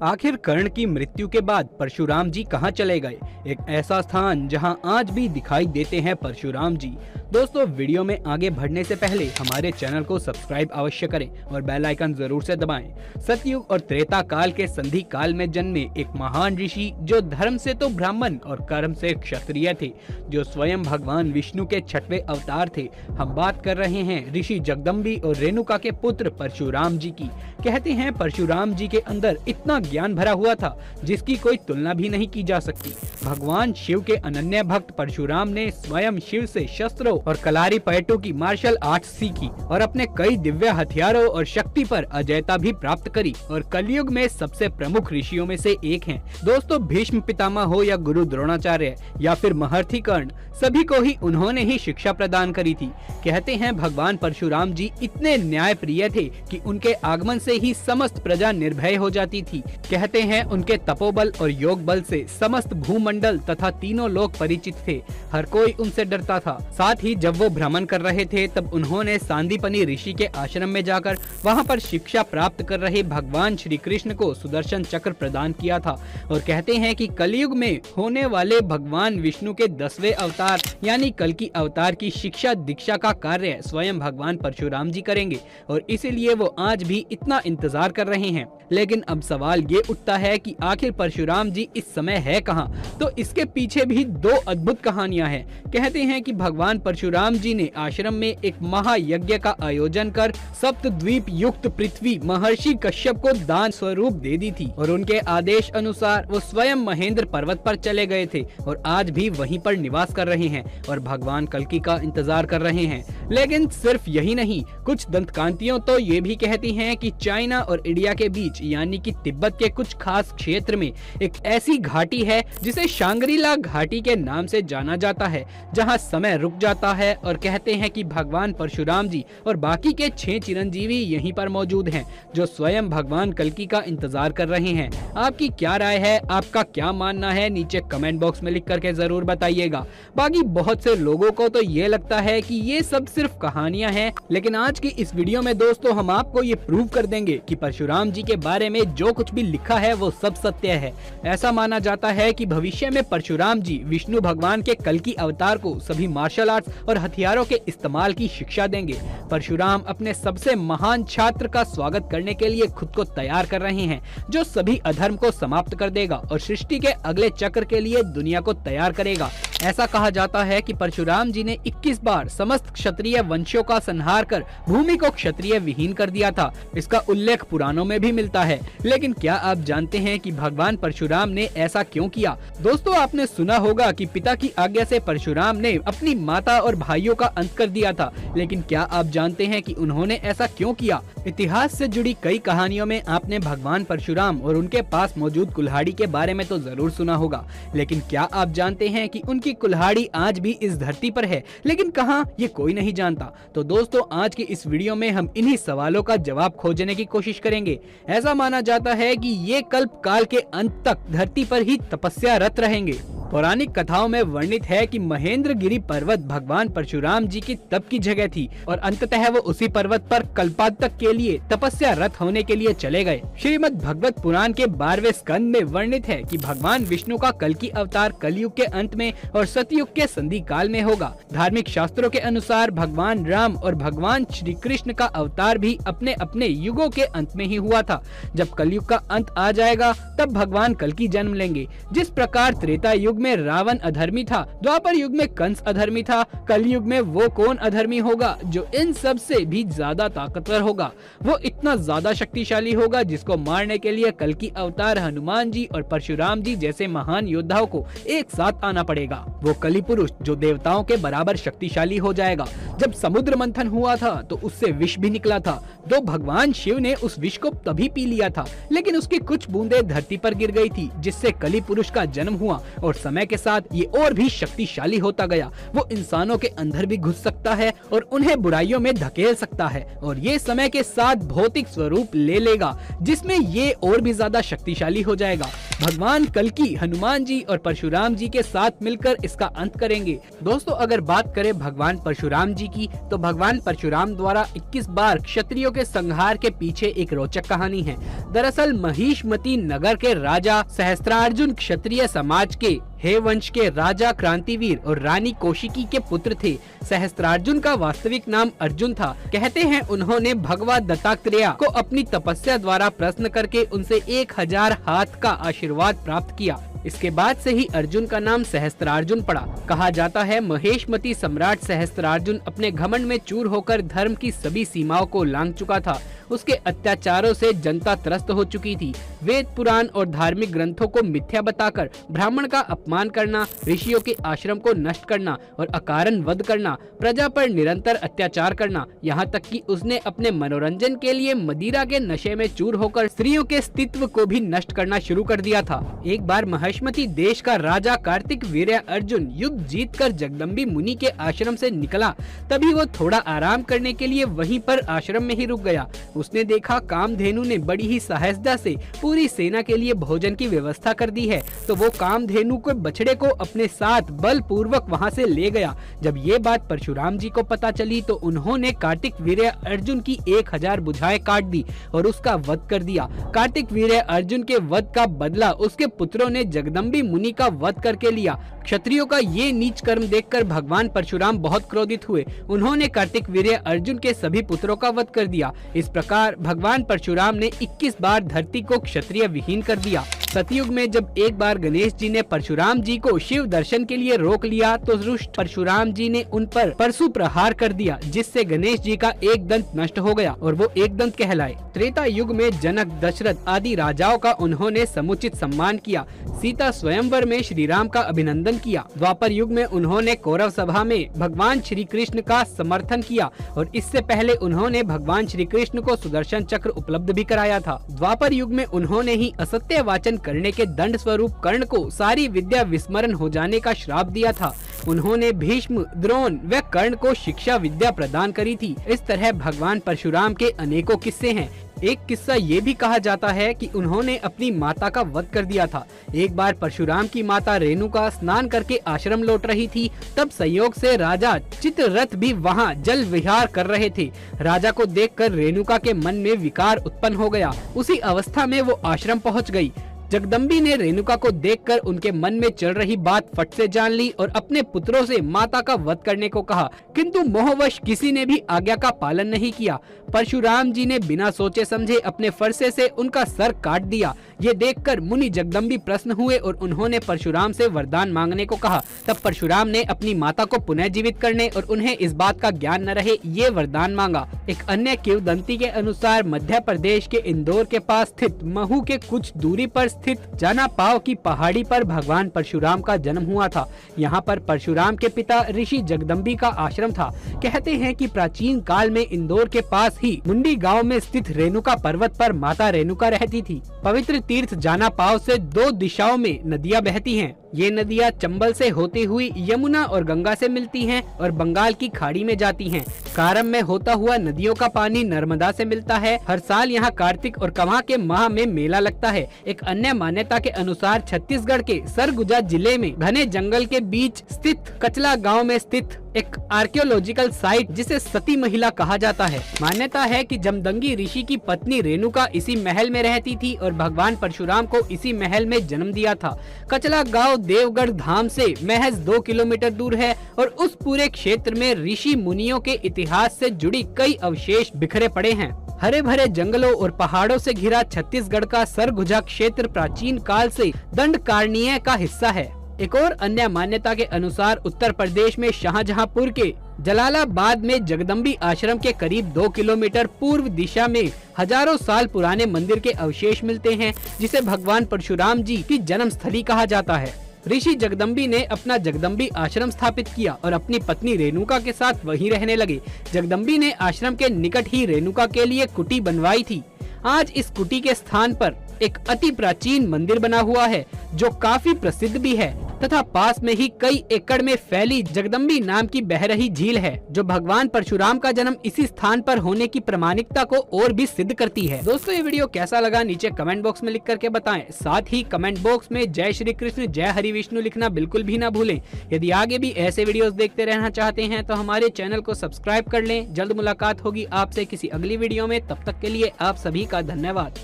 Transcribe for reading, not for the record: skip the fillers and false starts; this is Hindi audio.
आखिर कर्ण की मृत्यु के बाद परशुराम जी कहां चले गए? एक ऐसा स्थान जहां आज भी दिखाई देते हैं परशुराम जी। दोस्तों, वीडियो में आगे बढ़ने से पहले हमारे चैनल को सब्सक्राइब अवश्य करें और बेल आइकन जरूर से दबाएं। सतयुग और त्रेता काल के संधि काल में जन्मे एक महान ऋषि जो धर्म से तो ब्राह्मण और कर्म से क्षत्रिय थे, जो स्वयं भगवान विष्णु के 6वें अवतार थे। हम बात कर रहे हैं ऋषि जगदम्बी और रेणुका के पुत्र परशुराम जी की। कहते हैं परशुराम जी के अंदर इतना ज्ञान भरा हुआ था जिसकी कोई तुलना भी नहीं की जा सकती। भगवान शिव के अनन्य भक्त परशुराम ने स्वयं शिव से शस्त्रों और कलारी पैटों की मार्शल आर्ट्स सीखी और अपने कई दिव्य हथियारों और शक्ति पर अजयता भी प्राप्त करी और कलयुग में सबसे प्रमुख ऋषियों में से एक हैं। दोस्तों, भीष्म पितामह हो या गुरु द्रोणाचार्य या फिर महर्षि कर्ण, सभी को ही उन्होंने ही शिक्षा प्रदान करी थी। कहते हैं भगवान परशुराम जी इतने न्याय प्रिय थे कि उनके आगमन से ही समस्त प्रजा निर्भय हो जाती थी। कहते हैं उनके तपोबल और योग बल से समस्त भूमंडल तथा तीनों लोग परिचित थे। हर कोई उनसे डरता था। साथ ही जब वो भ्रमण कर रहे थे तब उन्होंने सांदीपनी ऋषि के आश्रम में जाकर वहां पर शिक्षा प्राप्त कर रहे भगवान श्री कृष्ण को सुदर्शन चक्र प्रदान किया था। और कहते हैं कि कलयुग में होने वाले भगवान विष्णु के 10वें अवतार यानी कल की अवतार की शिक्षा दीक्षा का कार्य स्वयं भगवान परशुराम जी करेंगे और इसीलिए वो आज भी इतना इंतजार कर रहे हैं। लेकिन अब सवाल ये उठता है कि आखिर परशुराम जी इस समय है कहाँ? तो इसके पीछे भी दो अद्भुत कहानियां हैं। कहते हैं कि भगवान परशुराम जी ने आश्रम में एक महायज्ञ का आयोजन कर सप्तद्वीप युक्त पृथ्वी महर्षि कश्यप को दान स्वरूप दे दी थी और उनके आदेश अनुसार वो स्वयं महेंद्र पर्वत पर चले गए थे और आज भी वहीं पर निवास कर रहे हैं और भगवान कल्कि का इंतजार कर रहे हैं। लेकिन सिर्फ यही नहीं, कुछ दंतकांतियों तो ये भी कहती हैं कि चाइना और इंडिया के बीच यानी कि तिब्बत के कुछ खास क्षेत्र में एक ऐसी घाटी है जिसे शांग्रीला घाटी के नाम से जाना जाता है, जहां समय रुक जाता है और कहते हैं कि भगवान परशुराम जी और बाकी के 6 चिरंजीवी यहीं पर मौजूद हैं जो स्वयं भगवान कल्कि का इंतजार कर रहे हैं। आपकी क्या राय है? आपका क्या मानना है? नीचे कमेंट बॉक्स में लिख करके जरूर बताइएगा। बाकी बहुत से लोगों को तो ये लगता है कि ये सब सिर्फ कहानियां हैं, लेकिन आज की इस वीडियो में दोस्तों हम आपको ये प्रूव कर देंगे कि परशुराम जी के बारे में जो कुछ भी लिखा है वो सब सत्य है। ऐसा माना जाता है कि भविष्य में परशुराम जी विष्णु भगवान के कल्कि अवतार को सभी मार्शल आर्ट्स और हथियारों के इस्तेमाल की शिक्षा देंगे। परशुराम अपने सबसे महान छात्र का स्वागत करने के लिए खुद को तैयार कर रहे हैं, जो सभी अधर्म को समाप्त कर देगा और सृष्टि के अगले चक्र के लिए दुनिया को तैयार करेगा। ऐसा कहा जाता है कि परशुराम जी ने 21 बार समस्त क्षत्रिय वंशों का संहार कर भूमि को क्षत्रिय विहीन कर दिया था। इसका उल्लेख पुराणों में भी मिलता है। लेकिन क्या आप जानते हैं कि भगवान परशुराम ने ऐसा क्यों किया? दोस्तों, आपने सुना होगा कि पिता की आज्ञा से परशुराम ने अपनी माता और भाइयों का अंत कर दिया था। लेकिन क्या आप जानते हैं कि उन्होंने ऐसा क्यों किया? इतिहास से जुड़ी कई कहानियों में आपने भगवान परशुराम और उनके पास मौजूद कुल्हाड़ी के बारे में तो जरूर सुना होगा, लेकिन क्या आप जानते हैं कि उनकी कुल्हाड़ी आज भी इस धरती पर है, लेकिन कहां, ये कोई नहीं जानता। तो दोस्तों, आज की इस वीडियो में हम इन्हीं सवालों का जवाब खोजने की कोशिश करेंगे। ऐसा माना जाता है कि ये कल्प काल के अंत तक धरती पर ही तपस्यारत रहेंगे। पौराणिक कथाओं में वर्णित है कि महेंद्रगिरी पर्वत भगवान परशुराम जी की तप की जगह थी और अंततः वो उसी पर्वत पर कल्पांतक के लिए तपस्यारत होने के लिए चले गए। श्रीमद् भगवत पुराण के 12वें स्कंद में वर्णित है कि भगवान विष्णु का कल्कि अवतार कलयुग के अंत में और सतयुग के संधि काल में होगा। धार्मिक शास्त्रों के अनुसार भगवान राम और भगवान श्री कृष्ण का अवतार भी अपने अपने युगों के अंत में ही हुआ था। जब कलयुग का अंत आ जाएगा तब भगवान कल्कि जन्म लेंगे। जिस प्रकार त्रेता युग में रावण अधर्मी था, द्वापर युग में कंस अधर्मी था, कलयुग में वो कौन अधर्मी होगा जो इन सब से भी ज्यादा ताकतवर होगा? वो इतना ज्यादा शक्तिशाली होगा जिसको मारने के लिए कल्कि अवतार हनुमान जी और परशुराम जी जैसे महान योद्धाओं को एक साथ आना पड़ेगा। वो कली पुरुष जो देवताओं के बराबर शक्तिशाली हो जाएगा। जब समुद्र मंथन हुआ था तो उससे विष भी निकला था, तो भगवान शिव ने उस विष को तभी पी लिया था, लेकिन उसकी कुछ बूंदें धरती पर गिर गई थी, जिससे कली पुरुष का जन्म हुआ और समय के साथ ये और भी शक्तिशाली होता गया। वो इंसानों के अंदर भी घुस सकता है और उन्हें बुराइयों में धकेल सकता है और ये समय के साथ भौतिक स्वरूप ले लेगा, जिसमें ये और भी ज्यादा शक्तिशाली हो जाएगा। भगवान कल्कि हनुमान जी और परशुराम जी के साथ मिलकर इसका अंत करेंगे। दोस्तों, अगर बात करें भगवान परशुराम जी की, तो भगवान परशुराम द्वारा 21 बार क्षत्रियों के संहार के पीछे एक रोचक कहानी है। दरअसल महिष्मती नगर के राजा सहस्त्रार्जुन क्षत्रिय समाज के हे वंश के राजा क्रांतिवीर और रानी कौशिकी के पुत्र थे। सहस्त्रार्जुन का वास्तविक नाम अर्जुन था। कहते हैं उन्होंने भगवान दत्तात्रेय को अपनी तपस्या द्वारा प्रसन्न करके उनसे 1000 हाथ का आशीर्वाद प्राप्त किया। इसके बाद से ही अर्जुन का नाम सहस्त्रार्जुन पड़ा। कहा जाता है महेशमती सम्राट सहस्त्रार्जुन अपने घमंड में चूर होकर धर्म की सभी सीमाओं को लांघ चुका था। उसके अत्याचारों से जनता त्रस्त हो चुकी थी। वेद पुराण और धार्मिक ग्रंथों को मिथ्या बताकर ब्राह्मण का अपमान करना, ऋषियों के आश्रम को नष्ट करना और अकारण वध करना, प्रजा पर निरंतर अत्याचार करना, यहाँ तक कि उसने अपने मनोरंजन के लिए मदिरा के नशे में चूर होकर स्त्रियों के अस्तित्व को भी नष्ट करना शुरू कर दिया था। एक बार महिष्मती देश का राजा कार्तिक वीर्य अर्जुन युद्ध जीतकर जगदम्बी मुनि के आश्रम से निकला। तभी वो थोड़ा आराम करने के लिए वहीं पर आश्रम में ही रुक गया। उसने देखा कामधेनु ने बड़ी ही साहसता से पूरी सेना के लिए भोजन की व्यवस्था कर दी है, तो वो कामधेनु के बछड़े को अपने साथ बलपूर्वक वहां से ले गया। जब ये बात परशुराम जी को पता चली तो उन्होंने कार्तिक वीर्य अर्जुन की 1000 भुजाएं काट दी और उसका वध कर दिया। कार्तिक वीर्य अर्जुन के वध का बदला उसके पुत्रों ने जगदम्बी मुनि का वध करके लिया। क्षत्रियों का ये नीच कर्म देखकर भगवान परशुराम बहुत क्रोधित हुए। उन्होंने कार्तिक वीर्य अर्जुन के सभी पुत्रों का वध कर दिया। इस प्रकार भगवान परशुराम ने 21 बार धरती को क्षत्रिय विहीन कर दिया। सतयुग में जब एक बार गणेश जी ने परशुराम जी को शिव दर्शन के लिए रोक लिया तो रुष्ट परशुराम जी ने उन पर परशु प्रहार कर दिया, जिससे गणेश जी का एक दंत नष्ट हो गया और वो एक दंत कहलाए। त्रेता युग में जनक, दशरथ आदि राजाओं का उन्होंने समुचित सम्मान किया। सीता स्वयंवर में श्री राम का अभिनंदन किया। द्वापर युग में उन्होंने कौरव सभा में भगवान श्री कृष्ण का समर्थन किया और इससे पहले उन्होंने भगवान श्री कृष्ण को सुदर्शन चक्र उपलब्ध भी कराया था। द्वापर युग में उन्होंने ही असत्य वाचन करने के दंड स्वरूप कर्ण को सारी विद्या विस्मरण हो जाने का श्राप दिया था। उन्होंने भीष्म, द्रोण व कर्ण को शिक्षा विद्या प्रदान करी थी। इस तरह भगवान परशुराम के अनेकों किस्से हैं। एक किस्सा ये भी कहा जाता है कि उन्होंने अपनी माता का वध कर दिया था। एक बार परशुराम की माता रेणुका स्नान करके आश्रम लौट रही थी, तब संयोग से राजा चित्ररथ भी वहां जल विहार कर रहे थे। राजा को देखकर रेणुका के मन में विकार उत्पन्न हो गया। उसी अवस्था में वो आश्रम पहुंच गई। जगदम्बी ने रेणुका को देखकर उनके मन में चल रही बात फट से जान ली और अपने पुत्रों से माता का वध करने को कहा, किंतु मोहवश किसी ने भी आज्ञा का पालन नहीं किया। परशुराम जी ने बिना सोचे समझे अपने फरसे से उनका सर काट दिया। ये देखकर मुनि जगदम्बी प्रसन्न हुए और उन्होंने परशुराम से वरदान मांगने को कहा। तब परशुराम ने अपनी माता को पुनः जीवित करने और उन्हें इस बात का ज्ञान न रहे ये वरदान मांगा। एक अन्य किंवदंती के अनुसार मध्य प्रदेश के इंदौर के पास स्थित महू के कुछ दूरी पर स्थित जानापाव की पहाड़ी पर भगवान परशुराम का जन्म हुआ था। यहाँ पर परशुराम के पिता ऋषि जगदम्बी का आश्रम था। कहते हैं कि प्राचीन काल में इंदौर के पास ही मुंडी गांव में स्थित रेणुका पर्वत पर माता रेणुका रहती थी। पवित्र तीर्थ जानापाव से 2 दिशाओं में नदियां बहती हैं। ये नदियां चंबल से होती हुई यमुना और गंगा से मिलती हैं और बंगाल की खाड़ी में जाती हैं। कारम में होता हुआ नदियों का पानी नर्मदा से मिलता है। हर साल यहाँ कार्तिक और कवां के माह में मेला लगता है। एक अन्य मान्यता के अनुसार छत्तीसगढ़ के सरगुजा जिले में घने जंगल के बीच स्थित कचला गांव में स्थित एक आर्कियोलॉजिकल साइट जिसे सती महिला कहा जाता है। मान्यता है कि जमदंगी ऋषि की पत्नी रेणुका इसी महल में रहती थी और भगवान परशुराम को इसी महल में जन्म दिया था। कचला गांव देवगढ़ धाम से महज 2 किलोमीटर दूर है और उस पूरे क्षेत्र में ऋषि मुनियों के इतिहास से जुड़ी कई अवशेष बिखरे पड़े हैं। हरे भरे जंगलों और पहाड़ों से घिरा छत्तीसगढ़ का सरगुजा क्षेत्र प्राचीन काल से दंडकारण्य का हिस्सा है। एक और अन्य मान्यता के अनुसार उत्तर प्रदेश में शाहजहांपुर के जलालाबाद में जगदम्बी आश्रम के करीब 2 किलोमीटर पूर्व दिशा में हजारों साल पुराने मंदिर के अवशेष मिलते हैं, जिसे भगवान परशुराम जी की जन्म स्थली कहा जाता है। ऋषि जगदम्बी ने अपना जगदम्बी आश्रम स्थापित किया और अपनी पत्नी रेणुका के साथ वहीं रहने लगे। जगदम्बी ने आश्रम के निकट ही रेणुका के लिए कुटी बनवाई थी। आज इस कुटी के स्थान पर एक अति प्राचीन मंदिर बना हुआ है जो काफी प्रसिद्ध भी है। तथा पास में ही कई एकड़ में फैली जगदम्बी नाम की बह रही झील है, जो भगवान परशुराम का जन्म इसी स्थान पर होने की प्रामाणिकता को और भी सिद्ध करती है। दोस्तों ये वीडियो कैसा लगा नीचे कमेंट बॉक्स में लिख करके बताएं। साथ ही कमेंट बॉक्स में जय श्री कृष्ण जय हरि विष्णु लिखना बिल्कुल भी ना भूलें। यदि आगे भी ऐसे वीडियोस देखते रहना चाहते हैं तो हमारे चैनल को सब्सक्राइब कर लें। जल्द मुलाकात होगी आपसे किसी अगली वीडियो में, तब तक के लिए आप सभी का धन्यवाद।